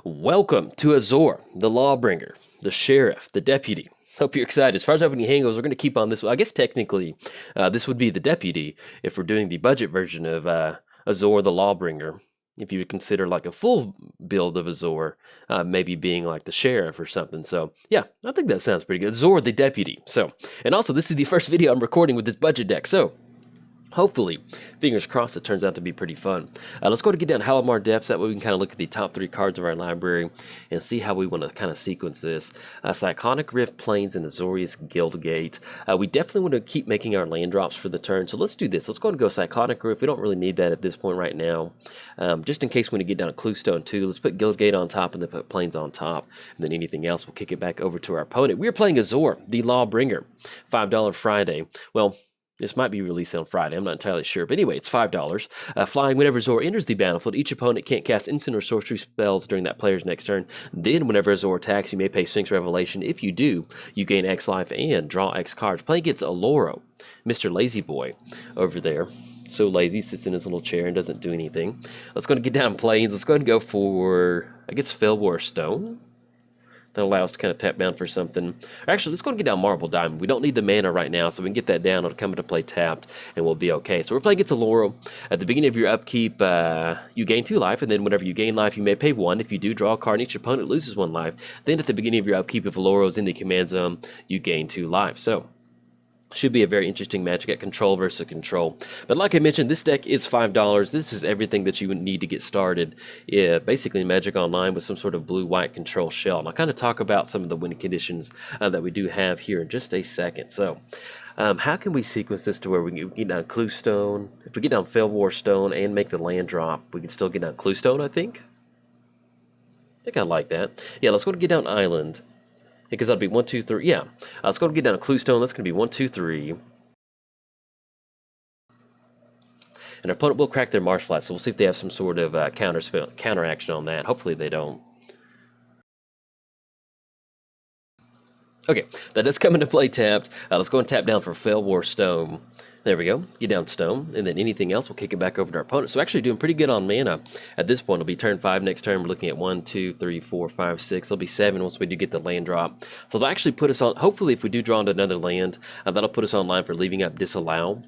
Welcome to Azor, the Lawbringer, the Sheriff, the Deputy. Hope you're excited. As far as I have any hangovers, we're going to keep on this. I guess technically, this would be the Deputy if we're doing the budget version of Azor, the Lawbringer. If you would consider like a full build of Azor, maybe being like the Sheriff or something. So, yeah, I think that sounds pretty good. Azor, the Deputy. So, and also, this is the first video I'm recording with this budget deck. So, hopefully, fingers crossed, it turns out to be pretty fun. Let's go to get down Halimar Depths. That way we can kind of look at the top 3 cards of our library and see how we want to kind of sequence this. Cyclonic Rift, Plains, and Azorius Guildgate. We definitely want to keep making our land drops for the turn, so let's do this. Let's go and go Cyclonic Rift. We don't really need that at this point right now. Just in case we want to get down a Cluestone too, let's put Guildgate on top and then put Plains on top. And then anything else, we'll kick it back over to our opponent. We're playing Azor, the Lawbringer. $5 Friday. Well, this might be released on Friday, I'm not entirely sure. But anyway, it's $5. Flying, whenever Azor enters the battlefield, each opponent can't cast instant or sorcery spells during that player's next turn. Then, whenever Azor attacks, you may pay Sphinx Revelation. If you do, you gain X life and draw X cards. Playing against Oloro, Mr. Lazy Boy, over there. So lazy, sits in his little chair and doesn't do anything. Let's go and get down Plains. Let's go ahead and go for, I guess, Fellwar Stone. That allows us to kind of tap down for something. Actually, let's go and get down Marble Diamond. We don't need the mana right now, so we can get that down. It'll come into play tapped, and we'll be okay. So we're playing against Oloro. At the beginning of your upkeep, you gain 2 life, and then whenever you gain life, you may pay 1. If you do, draw a card, and each opponent loses 1 life. Then at the beginning of your upkeep, if Oloro is in the command zone, you gain 2 life. So should be a very interesting match. You got control versus control. But like I mentioned, this deck is $5. This is everything that you would need to get started. Yeah, basically Magic Online with some sort of blue-white control shell. And I'll kind of talk about some of the winning conditions that we do have here in just a second. So, how can we sequence this to where we can get down Cluestone? If we get down Fellwar Stone and make the land drop, we can still get down Cluestone, I think. I think I like that. Yeah, let's go to get down Island. Because that'll be 1, 2, 3. Yeah. Let's go and get down a Cluestone. That's going to be 1, 2, 3. And our opponent will crack their Marsh Flats, so we'll see if they have some sort of counter action on that. Hopefully they don't. Okay, that does come into play tapped. Let's go and tap down for Fellwar Stone. There we go. Get down Stone, and then anything else, we'll kick it back over to our opponent. So actually doing pretty good on mana at this point. It'll be turn 5 next turn. We're looking at 1, 2, 3, 4, 5, 6. It'll be 7 once we do get the land drop. So it'll actually put us on, hopefully if we do draw into another land, that'll put us online for leaving up Disallow.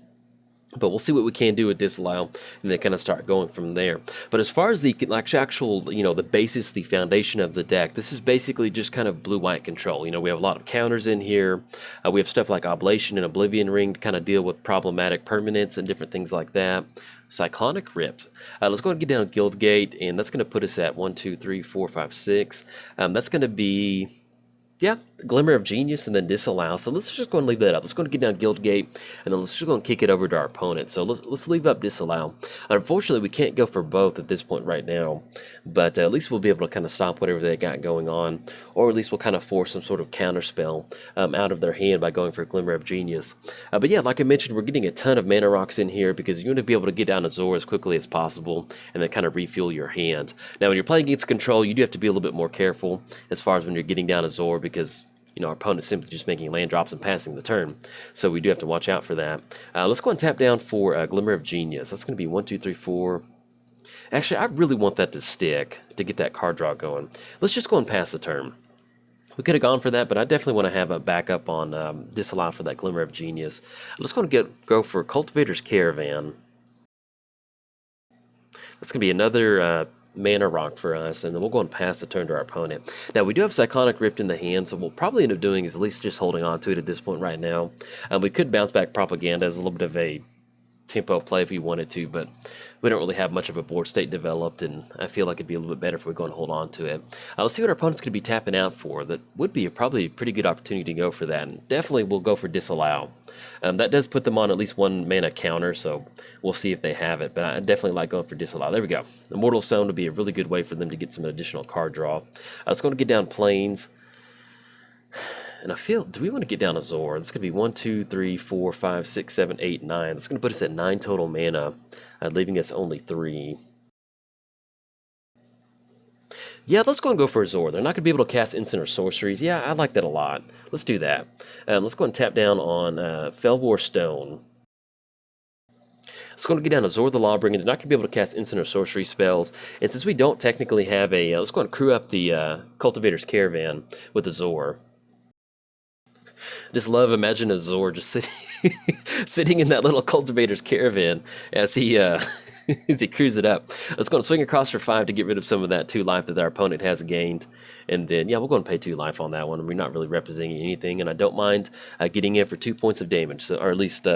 But we'll see what we can do with Disallow, and then kind of start going from there. But as far as the actual, the basis, the foundation of the deck, this is basically just kind of blue-white control. We have a lot of counters in here. We have stuff like Oblation and Oblivion Ring to kind of deal with problematic permanents and different things like that. Cyclonic Rift. Let's go ahead and get down Guildgate, and that's going to put us at 1, 2, 3, 4, 5, 6. That's going to be... yeah, Glimmer of Genius and then Disallow. So let's just go and leave that up. Let's go and get down Guildgate, and then let's just go and kick it over to our opponent. So let's leave up Disallow. Unfortunately, we can't go for both at this point right now, but at least we'll be able to kind of stop whatever they got going on, or at least we'll kind of force some sort of counter spell out of their hand by going for Glimmer of Genius. But yeah, like I mentioned, we're getting a ton of mana rocks in here because you want to be able to get down Azor as quickly as possible and then kind of refuel your hand. Now, when you're playing against control, you do have to be a little bit more careful as far as when you're getting down Azor because our opponent's simply just making land drops and passing the turn. So we do have to watch out for that. Let's go and tap down for Glimmer of Genius. That's going to be 1, 2, 3, 4. Actually, I really want that to stick to get that card draw going. Let's just go and pass the turn. We could have gone for that, but I definitely want to have a backup on Disallow for that Glimmer of Genius. Let's go and go for Cultivator's Caravan. That's going to be another... mana rock for us, and then we'll go and pass the turn to our opponent. Now, we do have Cyclonic Rift in the hand, so what we'll probably end up doing is at least just holding on to it at this point right now. We could bounce back Propaganda as a little bit of a tempo play if we wanted to, but we don't really have much of a board state developed, and I feel like it'd be a little bit better if we go and hold on to it. Let's see what our opponent's going to be tapping out for. That would be probably a pretty good opportunity to go for that, and definitely we'll go for Disallow. That does put them on at least 1 mana counter, so we'll see if they have it, but I definitely like going for Disallow. There we go. Immortal Stone would be a really good way for them to get some additional card draw. Let's go and get down Plains. And I feel, do we want to get down Azor? It's going to be 1, 2, 3, 4, 5, 6, 7, 8, 9. That's going to put us at 9 total mana, leaving us only 3. Yeah, let's go and go for Azor. They're not going to be able to cast instant or sorceries. Yeah, I like that a lot. Let's do that. Let's go and tap down on Fellwar Stone. It's going to get down Azor the Lawbringer. They're not going to be able to cast instant or sorcery spells. And since we don't technically have a... let's go and crew up the Cultivator's Caravan with Azor. Just love, imagine Azor just sitting, sitting in that little Cultivator's Caravan as he... as he crews it up. Let's go and swing across for 5 to get rid of some of that 2 life that our opponent has gained. And then, yeah, we'll go and pay 2 life on that one. We're not really representing anything, and I don't mind getting in for 2 points of damage, so, or at least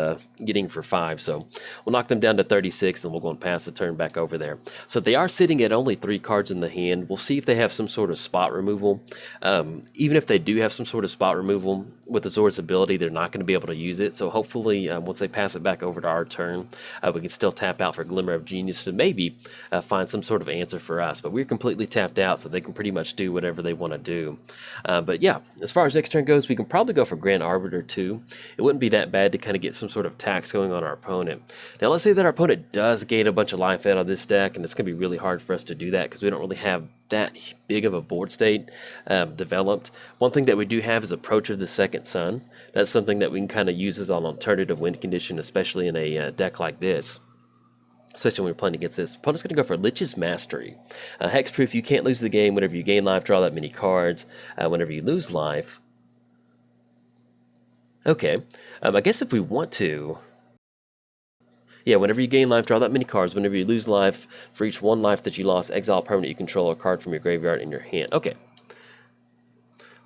getting for 5. So we'll knock them down to 36, and we'll go and pass the turn back over there. So they are sitting at only 3 cards in the hand. We'll see if they have some sort of spot removal. Even if they do have some sort of spot removal with Azor's ability, they're not going to be able to use it. So hopefully, once they pass it back over to our turn, we can still tap out for Glimmer of Genius to maybe find some sort of answer for us. But we're completely tapped out, so they can pretty much do whatever they want to do. But yeah, as far as next turn goes, we can probably go for Grand Arbiter too. It wouldn't be that bad to kind of get some sort of tax going on our opponent. Now let's say that our opponent does gain a bunch of life out of this deck, and it's going to be really hard for us to do that because we don't really have that big of a board state developed. One thing that we do have is Approach of the Second Sun. That's something that we can kind of use as an alternative win condition, especially in a deck like this. Especially when we're playing against this. Opponent's going to go for Lich's Mastery. Hexproof, you can't lose the game. Whenever you gain life, draw that many cards. Whenever you lose life... Okay. I guess if we want to... Yeah, whenever you gain life, draw that many cards. Whenever you lose life, for each 1 life that you lost, exile a permanent you control a card from your graveyard in your hand. Okay.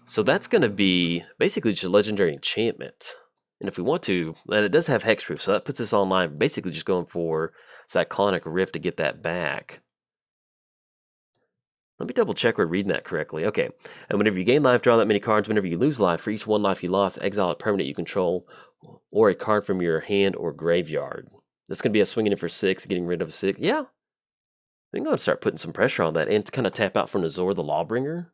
So that's going to be basically just a legendary enchantment. And if we want to, and it does have hexproof, so that puts us online, basically just going for Cyclonic Rift to get that back. Let me double check we're reading that correctly. Okay, and whenever you gain life, draw that many cards. Whenever you lose life, for each 1 life you lost, exile a permanent you control, or a card from your hand or graveyard. That's going to be a swinging in for 6, getting rid of 6. Yeah, I'm going to start putting some pressure on that, and to kind of tap out from Azor the Lawbringer.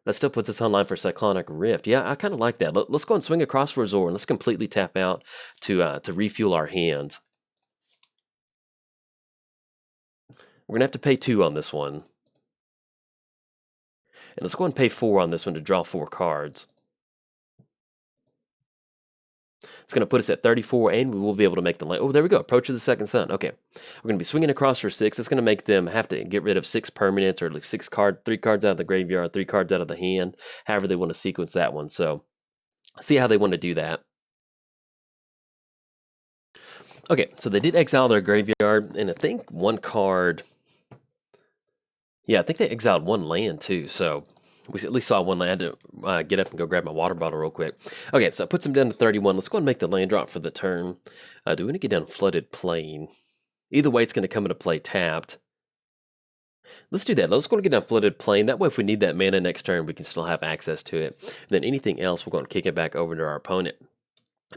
That still puts us online for Cyclonic Rift. Yeah, I kind of like that. Let's go and swing across for Azor, and let's completely tap out to refuel our hand. We're going to have to pay 2 on this one. And let's go and pay 4 on this one to draw 4 cards. It's going to put us at 34, and we will be able to make the lane. Oh, there we go. Approach of the Second Sun. Okay. We're going to be swinging across for 6. It's going to make them have to get rid of 6 permanents, or like 3 cards out of the graveyard, 3 cards out of the hand, however they want to sequence that one. So, see how they want to do that. Okay, so they did exile their graveyard, and I think 1 card... Yeah, I think they exiled 1 land, too, so... We at least saw 1 land. I had to get up and go grab my water bottle real quick. Okay, so it puts them down to 31. Let's go and make the land drop for the turn. Do we want to get down Flooded Plain? Either way, it's going to come into play tapped. Let's do that. Let's go and get down Flooded Plain. That way, if we need that mana next turn, we can still have access to it. And then anything else, we're going to kick it back over to our opponent.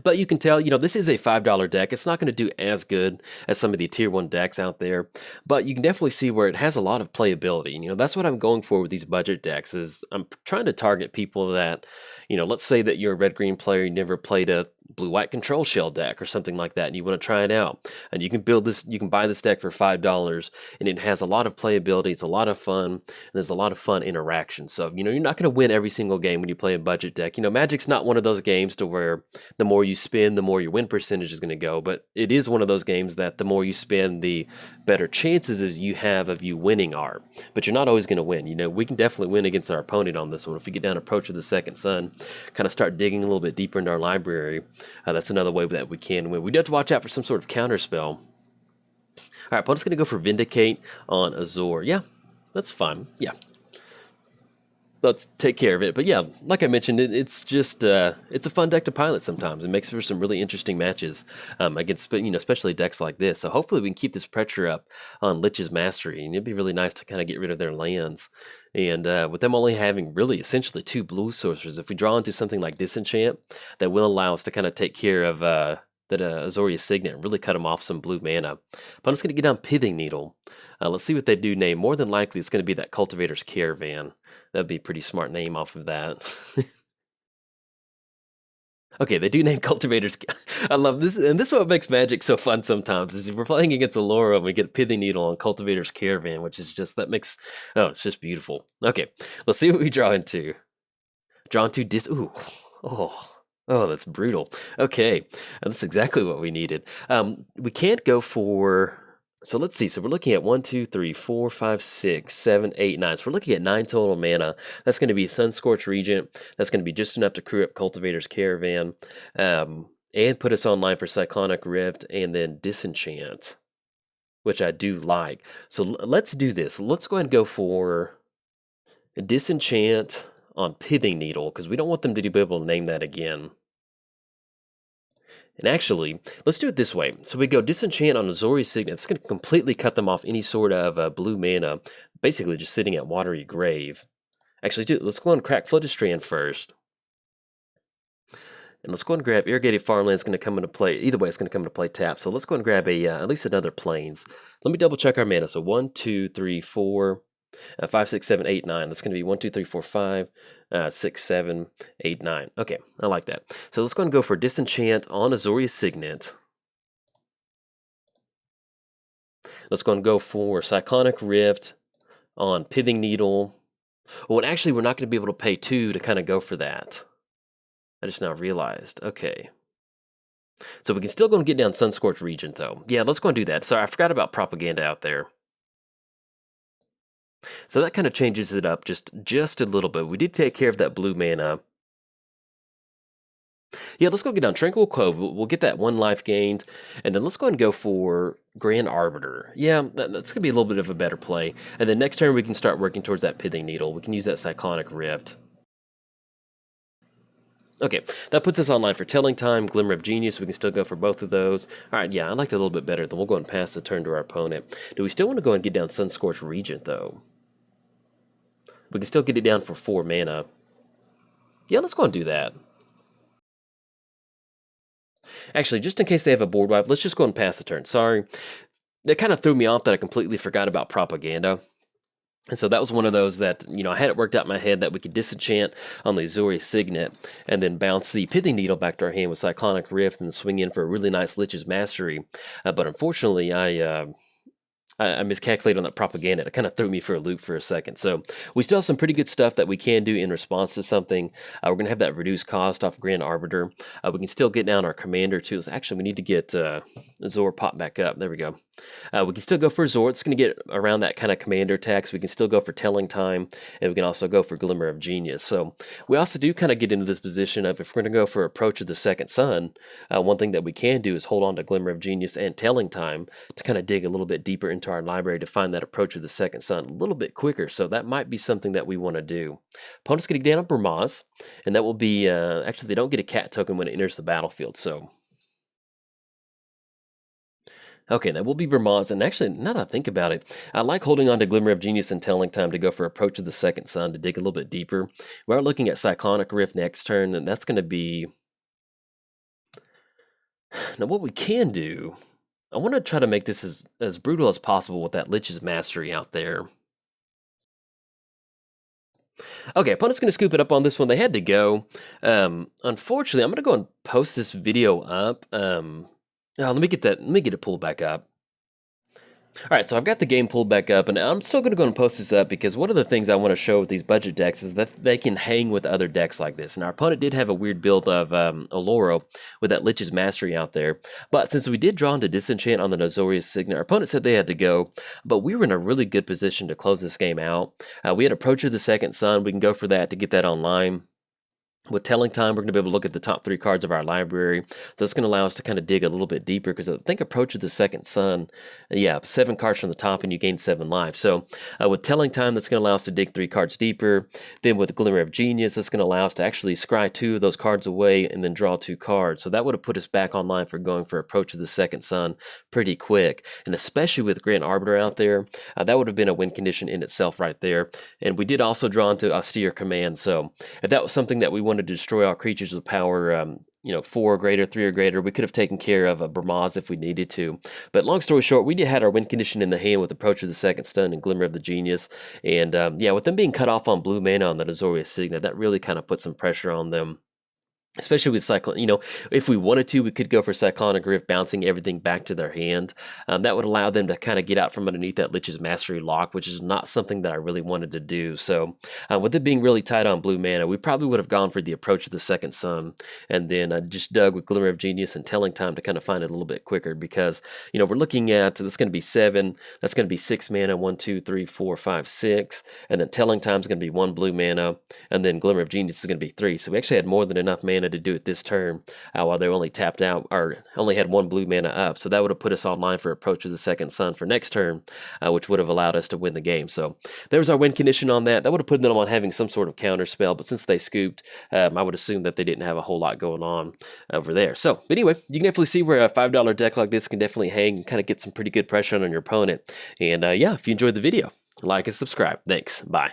But you can tell, you know, this is a $5 deck. It's not going to do as good as some of the tier 1 decks out there, but you can definitely see where it has a lot of playability. You know, that's what I'm going for with these budget decks is I'm trying to target people that, you know, let's say that you're a red-green player, you never played a blue-white control shell deck or something like that, and you want to try it out. And you can build this, you can buy this deck for $5, and it has a lot of playability, it's a lot of fun, and there's a lot of fun interaction. So, you know, you're not going to win every single game when you play a budget deck. You know, Magic's not one of those games to where the more you spin, the more your win percentage is going to go, but it is one of those games that the more you spend, the better chances as you have of you winning are. But you're not always going to win. You know, we can definitely win against our opponent on this one. If we get down Approach of the Second Sun, kind of start digging a little bit deeper into our library, that's another way that we can win. We do have to watch out for some sort of counter spell. All right, opponent's going to go for Vindicate on Azor. Yeah, that's fine. Yeah. Let's take care of it. But yeah, like I mentioned, it's just it's a fun deck to pilot sometimes. It makes for some really interesting matches against, you know, especially decks like this. So hopefully we can keep this pressure up on Lich's Mastery, and it'd be really nice to kind of get rid of their lands. And with them only having really essentially 2 blue sorcerers, if we draw into something like Disenchant, that will allow us to kind of take care of that Azorius Signet and really cut them off some blue mana. Opponent's going to get down Pithing Needle. Let's see what they do name. More than likely, it's going to be that Cultivator's Caravan. That'd be a pretty smart name off of that. Okay, they do name Cultivators. I love this, and this is what makes Magic so fun sometimes, is if we're playing against Oloro and we get Pithing Needle on Cultivator's Caravan, which is just, that makes, oh, it's just beautiful. Okay, let's see what we draw into. Draw into ooh, oh. Oh, that's brutal. Okay, that's exactly what we needed. We can't go for. So let's see. So we're looking at 1, 2, 3, 4, 5, 6, 7, 8, 9. So we're looking at 9 total mana. That's going to be Sunscorch Regent. That's going to be just enough to crew up Cultivator's Caravan, and put us online for Cyclonic Rift and then Disenchant, which I do like. So let's do this. Let's go ahead and go for Disenchant on Pithing Needle because we don't want them to be able to name that again. And actually, let's do it this way. So we go Disenchant on Azorius Signet. It's going to completely cut them off any sort of blue mana, basically just sitting at Watery Grave. Actually, let's go and crack Flooded Strand first. And let's go and grab Irrigated Farmland. It's going to come into play. Either way, it's going to come into play tap. So let's go and grab at least another Plains. Let me double check our mana. So 1, 2, 3, 4, 5, 6, 7, 8, 9. That's going to be 1, 2, 3, 4, 5, 6, 7, 8, 9. Okay, I like that. So let's go and go for Disenchant on Azorius Signet. Let's go and go for Cyclonic Rift on Pithing Needle. Well, actually, we're not going to be able to pay 2 to kind of go for that. I just now realized. Okay. So we can still go and get down Sunscorch Regent, though. Yeah, let's go and do that. Sorry, I forgot about Propaganda out there. So that kind of changes it up just a little bit. We did take care of that blue mana. Yeah, let's go get down Tranquil Cove. We'll get that 1 life gained. And then let's go and go for Grand Arbiter. Yeah, that's going to be a little bit of a better play. And then next turn we can start working towards that Pithing Needle. We can use that Cyclonic Rift. Okay, that puts us online for Telling Time, Glimmer of Genius. We can still go for both of those. All right, yeah, I like that a little bit better. Then we'll go and pass the turn to our opponent. Do we still want to go and get down Sunscorch Regent, though? We can still get it down for 4 mana. Yeah, let's go and do that. Actually, just in case they have a board wipe, let's just go and pass the turn. Sorry. That kind of threw me off that I completely forgot about Propaganda. And so that was one of those that, I had it worked out in my head that we could Disenchant on the Azorius Signet and then bounce the Pithing Needle back to our hand with Cyclonic Rift and swing in for a really nice Lich's Mastery. But unfortunately, I miscalculated on that Propaganda. It kind of threw me for a loop for a second. So we still have some pretty good stuff that we can do in response to something. We're going to have that reduced cost off Grand Arbiter. We can still get down our Commander too. So actually, we need to get Azor pop back up. There we go. We can still go for Azor. It's going to get around that kind of Commander tax. We can still go for Telling Time, and we can also go for Glimmer of Genius. So we also do kind of get into this position of if we're going to go for Approach of the Second Sun, one thing that we can do is hold on to Glimmer of Genius and Telling Time to kind of dig a little bit deeper into our library to find that Approach of the Second Sun a little bit quicker. So that might be something that we want to do. Opponent's going to get down on Burmaz, and that will be, actually they don't get a cat token when it enters the battlefield, so. Okay, that will be Burmaz, and actually, now that I think about it, I like holding on to Glimmer of Genius and Telling Time to go for Approach of the Second Sun to dig a little bit deeper. We are looking at Cyclonic Rift next turn, and that's going to be. Now, what we can do, I want to try to make this as brutal as possible with that Lich's Mastery out there. Okay, opponent's going to scoop it up on this one. They had to go. Unfortunately, I'm going to go and post this video up. Let me get it pulled back up. All right, so I've got the game pulled back up, and I'm still going to go and post this up because one of the things I want to show with these budget decks is that they can hang with other decks like this. And our opponent did have a weird build of Oloro with that Lich's Mastery out there. But since we did draw into Disenchant on the Azorius Signet, our opponent said they had to go, but we were in a really good position to close this game out. We had Approach of the Second Sun. We can go for that to get that online. With Telling Time, we're going to be able to look at the top 3 cards of our library. That's going to allow us to kind of dig a little bit deeper because I think Approach of the Second Sun, 7 cards from the top and you gain 7 life. So with Telling Time, that's going to allow us to dig 3 cards deeper. Then with Glimmer of Genius, that's going to allow us to actually scry 2 of those cards away and then draw 2 cards. So that would have put us back online for going for Approach of the Second Sun pretty quick. And especially with Grand Arbiter out there, that would have been a win condition in itself right there. And we did also draw into Austere Command. So if that was something that we wanted to destroy all creatures with power, 4 or greater, 3 or greater, we could have taken care of a Burmaz if we needed to. But long story short, we had our win condition in the hand with Approach of the Second Sun and Glimmer of the Genius. And with them being cut off on blue mana on the Azorius Signet, that really kind of put some pressure on them. Especially with Cyclone, if we wanted to, we could go for Cyclonic Rift, bouncing everything back to their hand. That would allow them to kind of get out from underneath that Lich's Mastery lock, which is not something that I really wanted to do. So, with it being really tight on blue mana, we probably would have gone for the Approach of the Second Sun, and then just dug with Glimmer of Genius and Telling Time to kind of find it a little bit quicker, because, we're looking at, that's going to be 7, that's going to be 6 mana, 1, 2, 3, 4, 5, 6, and then Telling Time is going to be 1 blue mana, and then Glimmer of Genius is going to be 3. So we actually had more than enough mana to do it this turn, while they only tapped out, or only had 1 blue mana up. So that would have put us online for Approach of the Second Sun for next turn, which would have allowed us to win the game. So there's our win condition on that. That would have put them on having some sort of counter spell, but since they scooped, I would assume that they didn't have a whole lot going on over there. So, but anyway, you can definitely see where a $5 deck like this can definitely hang and kind of get some pretty good pressure on your opponent. And yeah, if you enjoyed the video, like and subscribe. Thanks. Bye.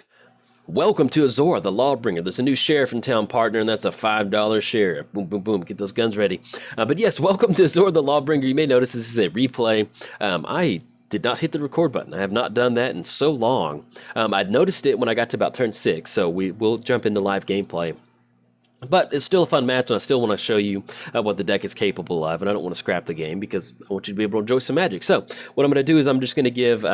Welcome to Azor, the Lawbringer. There's a new sheriff in town, partner, and that's a $5 sheriff. Boom, boom, boom. Get those guns ready. But yes, welcome to Azor, the Lawbringer. You may notice this is a replay. I did not hit the record button. I have not done that in so long. I'd noticed it when I got to about turn 6, so we will jump into live gameplay. But it's still a fun match, and I still want to show you what the deck is capable of, and I don't want to scrap the game because I want you to be able to enjoy some Magic. So what I'm going to do is I'm just going to give...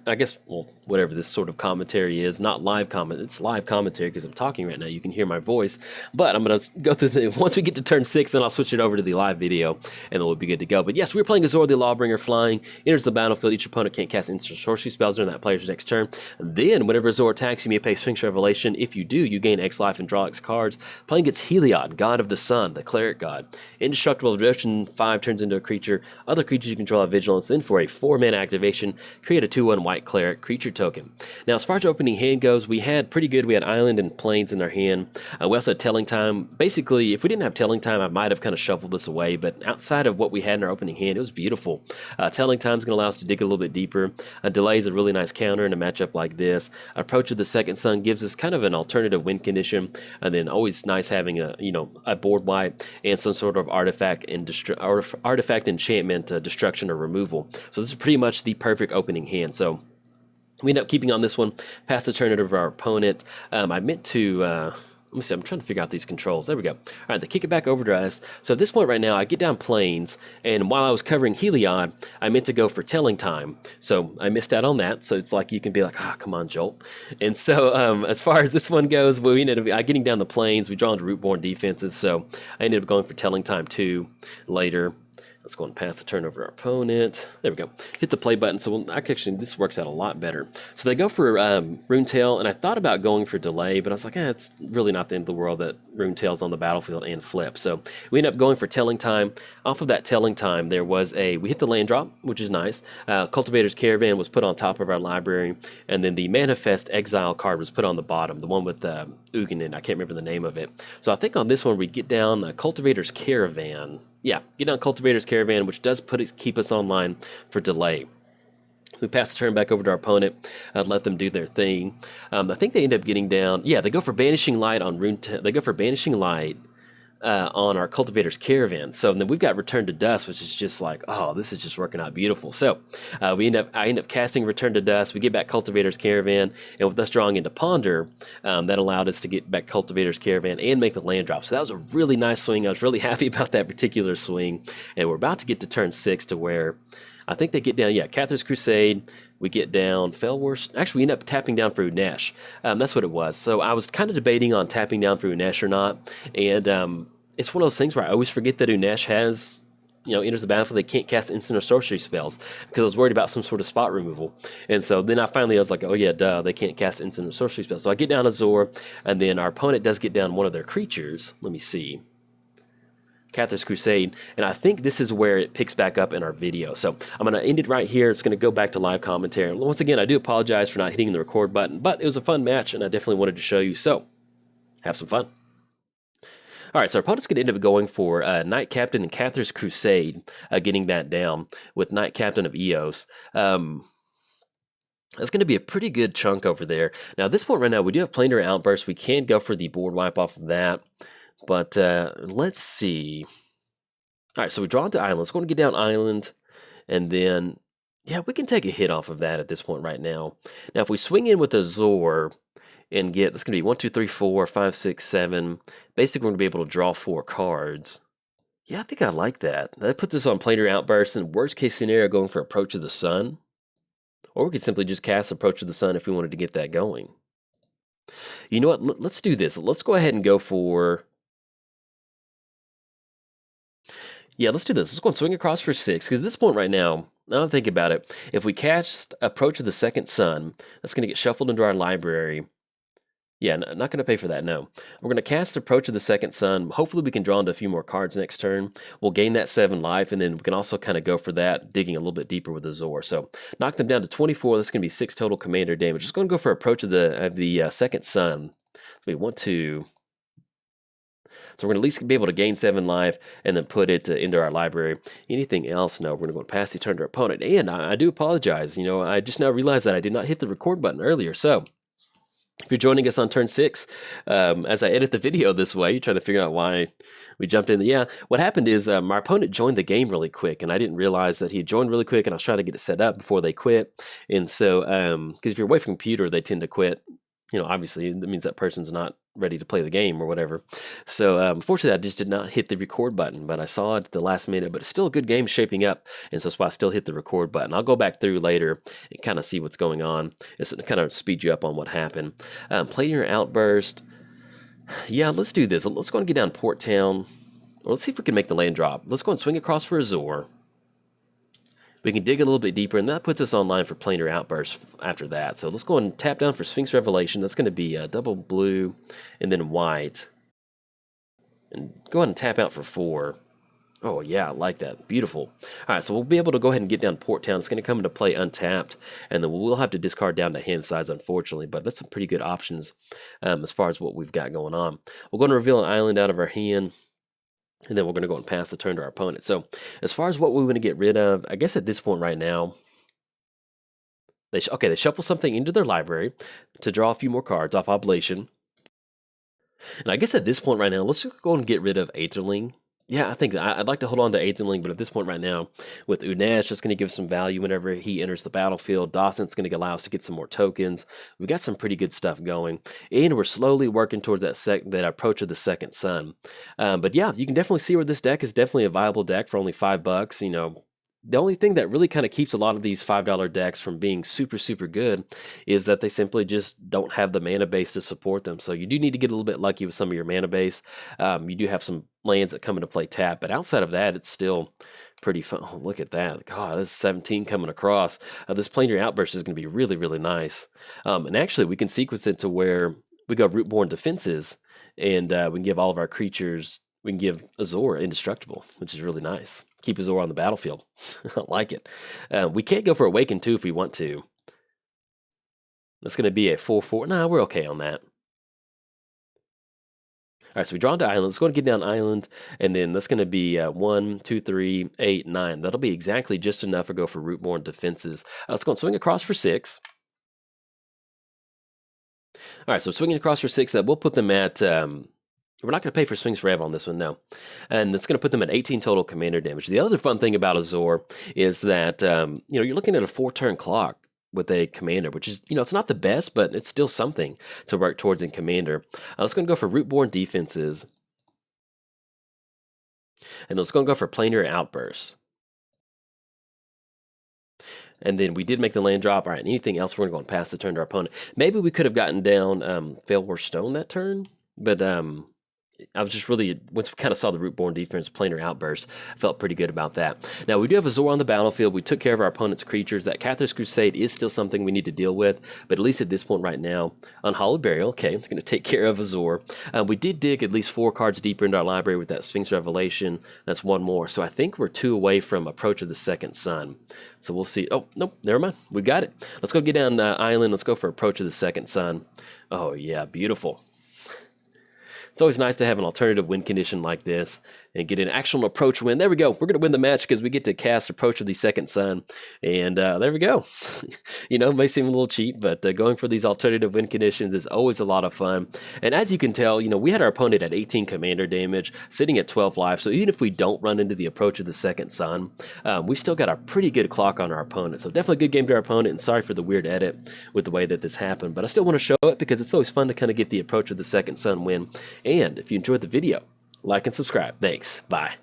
I guess, well, whatever this sort of commentary is, not live comment, it's live commentary because I'm talking right now, you can hear my voice, but I'm going to go through once we get to turn 6, then I'll switch it over to the live video, and then we'll be good to go. But yes, we're playing Azor, the Lawbringer, flying, enters the battlefield, each opponent can't cast instant sorcery spells during that player's next turn, and then whenever Azor attacks, you may pay Sphinx Revelation. If you do, you gain X life and draw X cards. Playing against Heliod, God of the Sun, the Cleric God. Indestructible Devotion 5 turns into a creature. Other creatures you control have Vigilance. Then for a 4-mana activation, create a 2/1 white Cleric creature token. Now, as far as opening hand goes, we had pretty good. We had Island and Plains in our hand. We also had Telling Time. Basically, if we didn't have Telling Time, I might have kind of shuffled this away, but outside of what we had in our opening hand, it was beautiful. Telling Time is going to allow us to dig a little bit deeper. Delay is a really nice counter in a matchup like this. Approach of the Second Sun gives us kind of an alternative win condition, and then always nice having a board wipe and some sort of artifact and artifact enchantment destruction or removal. So this is pretty much the perfect opening hand. So we end up keeping on this one, past the turn it over to our opponent. I meant to, let me see, I'm trying to figure out these controls. There we go. All right, they kick it back over to us. So at this point right now, I get down Plains, and while I was covering Heliod, I meant to go for Telling Time. So I missed out on that. So it's like you can be like, come on, Jolt. And so as far as this one goes, we ended up getting down the Plains. We draw into Rootborn defenses, so I ended up going for Telling Time 2 later. Let's go and pass the turn over to our opponent. There we go. Hit the play button. So actually, this works out a lot better. So they go for Runetail, and I thought about going for Delay, but I was like, it's really not the end of the world that Runetail's on the battlefield and flip. So we end up going for Telling Time. Off of that Telling Time, we hit the land drop, which is nice. Cultivator's Caravan was put on top of our library, and then the Manifest Exile card was put on the bottom, the one with Ugin, I can't remember the name of it. So I think on this one, we get down Cultivator's Caravan. Yeah, get down Cultivator's Caravan, which does keep us online for Delay. We pass the turn back over to our opponent, let them do their thing. I think they end up getting down. Yeah, they go for Banishing Light on They go for Banishing Light on our Cultivator's Caravan. So then we've got Return to Dust, which is just like, this is just working out beautiful. So I end up casting Return to Dust. We get back Cultivator's Caravan, and with us drawing into Ponder, that allowed us to get back Cultivator's Caravan and make the land drop. So that was a really nice swing. I was really happy about that particular swing. And we're about to get to turn 6 to where I think they get down, Cathar's Crusade. We get down Felworst. Actually, we end up tapping down for Unesh. That's what it was. So I was kind of debating on tapping down for Unesh or not. And it's one of those things where I always forget that Unesh has, enters the battlefield. They can't cast instant or sorcery spells because I was worried about some sort of spot removal. And so then I was like, they can't cast instant or sorcery spells. So I get down Azor, and then our opponent does get down one of their creatures. Let me see. Cathar's Crusade, and I think this is where it picks back up in our video. So I'm going to end it right here. It's going to go back to live commentary. Once again, I do apologize for not hitting the record button, but it was a fun match, and I definitely wanted to show you. So have some fun. All right, so our opponent's going to end up going for Knight Captain and Cathar's Crusade, getting that down with Knight Captain of Eos. That's going to be a pretty good chunk over there. Now, at this point right now, we do have Planetary Outburst. We can go for the board wipe off of that. But let's see. All right, so we draw into Island. Let's go and get down Island. And then, we can take a hit off of that at this point right now. Now, if we swing in with Azor, and get, that's going to be 1, 2, 3, 4, 5, 6, 7. Basically, we're going to be able to draw 4 cards. Yeah, I think I like that. That puts us on Planetary Outburst, and worst case scenario, going for Approach of the Sun. Or we could simply just cast Approach of the Sun if we wanted to get that going. You know what? Let's do this. Let's go ahead and go for... Yeah, let's do this. Let's go and swing across for 6, because at this point right now, I don't think about it. If we cast Approach of the Second Sun, that's going to get shuffled into our library. Yeah, not going to pay for that, no. We're going to cast Approach of the Second Sun. Hopefully we can draw into a few more cards next turn. We'll gain that 7 life, and then we can also kind of go for that, digging a little bit deeper with Azor. So knock them down to 24. That's going to be 6 total commander damage. Just going to go for Approach of the Second Sun. So we want to... So we're going to at least be able to gain 7 life and then put it into our library. Anything else? No, we're going to go and pass the turn to our opponent. And I do apologize. You know, I just now realized that I did not hit the record button earlier. So if you're joining us on turn 6, as I edit the video this way, you're trying to figure out why we jumped in. Yeah, what happened is my opponent joined the game really quick, and I didn't realize that he had joined really quick, and I was trying to get it set up before they quit. And so, because if you're away from a computer, they tend to quit. You know, obviously, that means that person's not ready to play the game or whatever. So, unfortunately, I just did not hit the record button, but I saw it at the last minute. But it's still a good game shaping up, and so that's why I still hit the record button. I'll go back through later and kind of see what's going on. It's kind of speed you up on what happened. Planetary Outburst. Yeah, let's do this. Let's go and get down Port Town. Or let's see if we can make the land drop. Let's go and swing across for Azor. We can dig a little bit deeper, and that puts us online for Planetary Outburst after that. So let's go and tap down for Sphinx Revelation. That's going to be double blue and then white. And go ahead and tap out for 4. Oh, yeah, I like that. Beautiful. All right, so we'll be able to go ahead and get down Port Town. It's going to come into play untapped, and then we'll have to discard down to hand size, unfortunately. But that's some pretty good options as far as what we've got going on. We're going to reveal an island out of our hand. And then we're going to go and pass the turn to our opponent. So as far as what we want to get rid of, I guess at this point right now, they shuffle something into their library to draw a few more cards off Oblation. And I guess at this point right now, let's just go and get rid of Aetherling. Yeah, I think I'd like to hold on to Aetherling, but at this point right now, with Unesh, just going to give some value whenever he enters the battlefield. Dawson's going to allow us to get some more tokens. We've got some pretty good stuff going, and we're slowly working towards that Approach of the Second Sun. But yeah, you can definitely see where this deck is definitely a viable deck for only $5. You know, the only thing that really kind of keeps a lot of these $5 decks from being super, super good is that they simply just don't have the mana base to support them. So you do need to get a little bit lucky with some of your mana base. You do have some lands that come into play tap, but outside of that, it's still pretty fun. Oh, look at that. God, this is 17 coming across. This Planetary Outburst is going to be really, really nice. And actually, we can sequence it to where we go Rootborn Defenses, and we can give all of our creatures... We can give Azor indestructible, which is really nice. Keep Azor on the battlefield. I like it. We can't go for Awaken too if we want to. That's going to be a 4/4. Nah, we're okay on that. All right, so we draw into Island. Let's go and get down Island, and then that's going to be 1, 2, 3, 8, 9. That'll be exactly just enough to go for Rootborn Defenses. Let's go and swing across for 6. All right, so swinging across for 6, we'll put them at... We're not going to pay for swings forever on this one, no. And that's going to put them at 18 total commander damage. The other fun thing about Azor is that, you know, you're looking at a 4-turn clock with a commander, which is, you know, it's not the best, but it's still something to work towards in commander. Let's go and go for Rootborn Defenses. And let's go and go for Planetary Outbursts. And then we did make the land drop. All right, anything else, we're going to go and pass the turn to our opponent. Maybe we could have gotten down Failwar Stone that turn, but... I was just really, once we kind of saw the Rootborn Defense, Planetary Outburst, I felt pretty good about that. Now, we do have Azor on the battlefield. We took care of our opponent's creatures. That Cathar's Crusade is still something we need to deal with, but at least at this point right now, Unhallowed Burial, okay, we're going to take care of Azor. We did dig at least 4 cards deeper into our library with that Sphinx Revelation. That's 1 more. So I think we're 2 away from Approach of the Second Sun. So we'll see. Oh, nope, never mind. We got it. Let's go get down Island. Let's go for Approach of the Second Sun. Oh, yeah, beautiful. It's always nice to have an alternative win condition like this and get an actual approach win. There we go. We're going to win the match because we get to cast Approach of the Second Sun. And there we go. You know, it may seem a little cheap, but going for these alternative win conditions is always a lot of fun. And as you can tell, you know, we had our opponent at 18 commander damage, sitting at 12 life. So even if we don't run into the Approach of the Second Sun, we still got a pretty good clock on our opponent. So definitely a good game to our opponent, and sorry for the weird edit with the way that this happened. But I still want to show it because it's always fun to kind of get the Approach of the Second Sun win. And if you enjoyed the video, like and subscribe. Thanks. Bye.